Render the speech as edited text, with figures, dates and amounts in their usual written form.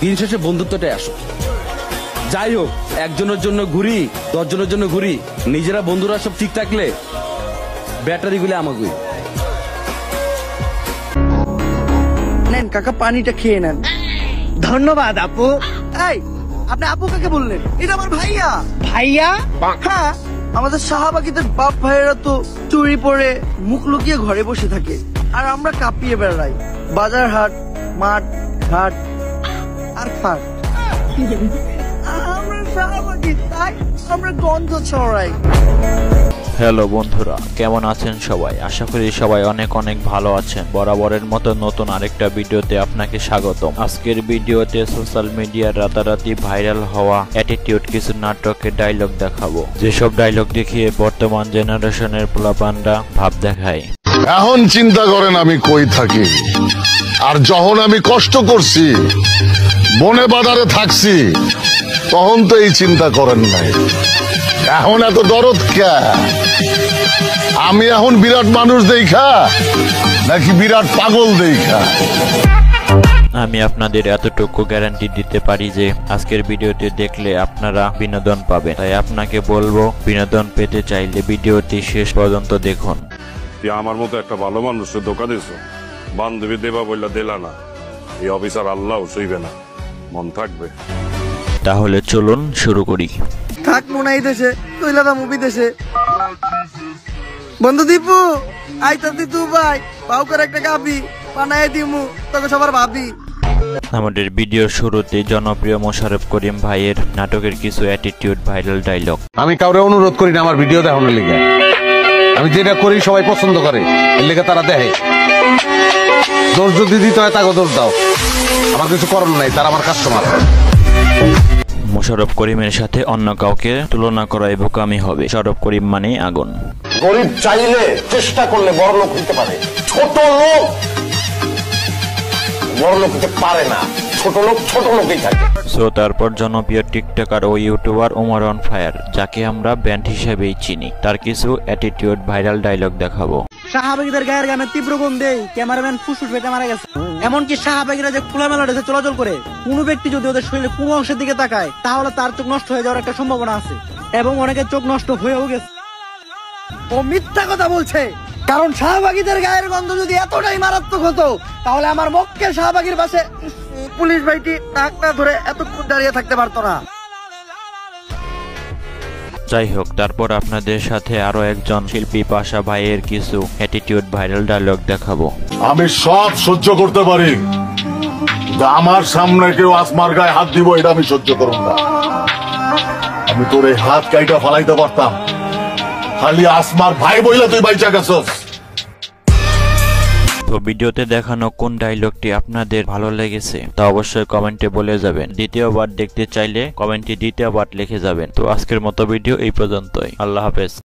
দিন শেষে বন্ধুত্বটাই আসো। যাই হোক, একজনের জন্য ঘুরি, 10 জনের জন্য ঘুরি, নিজেরা বন্ধুরা সব ঠিক থাকলে ব্যাটারিগুলো আমাকে। নেন কাকা, পানিটা খেয়ে নেন। ধন্যবাদ আপু। এই, আপনি আপু কাকে বললেন? এটা আমার ভাইয়া। ভাইয়া? হ্যাঁ, আমাদের শাহবাগীদের বাপ ভাইয়েরা তো চুরি পরে মুখ লুকিয়ে ঘরে বসে থাকে, আর আমরা কাঁপিয়ে বেড়াই বাজার হাট, মাঠ ঘাট আর খাট। আমরা শাহবাগী, তাই আমরা গন্ধ ছড়াই। হ্যালো বন্ধুরা, কেমন আছেন সবাই? আশা করি সবাই অনেক অনেক ভালো আছেন। বরাবরের মতো নতুন আরেকটা ভিডিওতে আপনাকে স্বাগতম। আজকের ভিডিওতে সোশ্যাল মিডিয়ার রাতারাতি ভাইরাল হওয়া অ্যাটিটিউড কিছু নাটকের ডায়লগ দেখাবো, যেসব ডায়লগ দেখিয়ে বর্তমান জেনারেশনের পোলাপানরা ভাব দেখায়। এখন চিন্তা করেন আমি কই থাকি, আর যখন আমি কষ্ট করছি, বনে বাজারে থাকছি, তখন তো এই চিন্তা করেন নাই। এখন এত দরদ কে? আমি এখন বিরাট মানুষ দেখা নাকি বিরাট পাগল দেখা? আমি আপনাদের এতটুকু গ্যারান্টি দিতে পারি যে আজকের ভিডিওটি দেখলে আপনারা বিনোদন পাবেন। তাই আপনাকে বলবো, বিনোদন পেতে চাইলে ভিডিওটি শেষ পর্যন্ত দেখুন। আমার মতো একটা ভালো মানুষের ধোকা দিছ, বান্ধবী দেবা বললা দিলা না, এই অফিসার আল্লাহ সইবে না, মন থাকবে। তাহলে চলুন শুরু করি। থাক মোনাই দেশে, তৈলাদা মুভি দেশে। বন্ধু দীপু, আইতাতি তু ভাই, পাও করে একটা কাপি বানায় দিমু, তোকে সবার ভাবি। আমাদের ভিডিওর শুরুতে জনপ্রিয় মোশাররফ করিম ভাইয়ের নাটকের কিছু অ্যাটিটিউড ভাইরাল ডায়লগ। আমি কাউরে অনুরোধ করি না আমার ভিডিও দেখানোর লিগে। আমি যেটা করি সবাই পছন্দ করে, এর লিগে তারা দেখে। দোষ যদি দিতে হয় তাকে দোষ দাও, আমার কিছু করার নাই, তারা আমার কাস্টমার। মোশাররফ করিমের সাথে অন্য কাউকে তুলনা করায় বোকামি হবে। মোশাররফ করিম মানে আগুন। গরিব চাইলে চেষ্টা করলে বড় লোক হইতে পারে, ছোট লোক বড় লোক হতে পারে না, ছোট লোক ছোট লোকই থাকে। সো তারপর জনপ্রিয় টিকটকার ও ইউটিউবার ওমর অন ফায়ার, যাকে আমরা ব্যান্ড হিসেবেই চিনি, তার কিছু অ্যাটিটিউড ভাইরাল ডায়লগ দেখাবো। শাহবাগীদের গায়ের গানে তীব্র গন্ধে ক্যামেরাম্যান ফুসফুস পেটে মারা গেছে। এমনকি শাহবাগীরা যে খোলামেলা ড্রেসে চলাচল করে, কোনো ব্যক্তি যদি ওদের শরীরে কোনো অংশের দিকে তাকায়, তাহলে তার চোখ নষ্ট হয়ে যাওয়ার একটা সম্ভাবনা আছে, এবং অনেকের চোখ নষ্ট হয়েও গেছে। ও মিথ্যা কথা বলছে, কারণ শাহবাগীদের গায়ের গন্ধ যদি এতটাই মারাত্মক হতো, তাহলে আমার মক্কেল শাহবাগীর পাশে পুলিশ ভাইটি নাক না ধরে এতক্ষণ দাঁড়িয়ে থাকতে পারতো না। যাই হোক, তারপর আপনাদের সাথে আরো একজন শিল্পী পাশা ভাইয়ের কিছু অ্যাটিটিউড ভাইরাল ডায়লগ দেখাবো। আমি সব সহ্য করতে পারি, কিন্তু আমার সামনে কেউ আসমার গায়ে হাত দিব, এটা আমি সহ্য করব না। আমি তোর এই হাত কাইটা ফালাইতে পারতাম, খালি আসমার ভাই বইলে তুই বাইচা গেছস। তো ভিডিওতে দেখানো কোন ডায়লগটি আপনাদের ভালো লেগেছে তা অবশ্যই কমেন্টে বলে যাবেন। দ্বিতীয়বার দেখতে চাইলে কমেন্টে দ্বিতীয়বার লিখে যাবেন। তো আজকের মতো ভিডিও এই পর্যন্তই। আল্লাহ হাফেজ।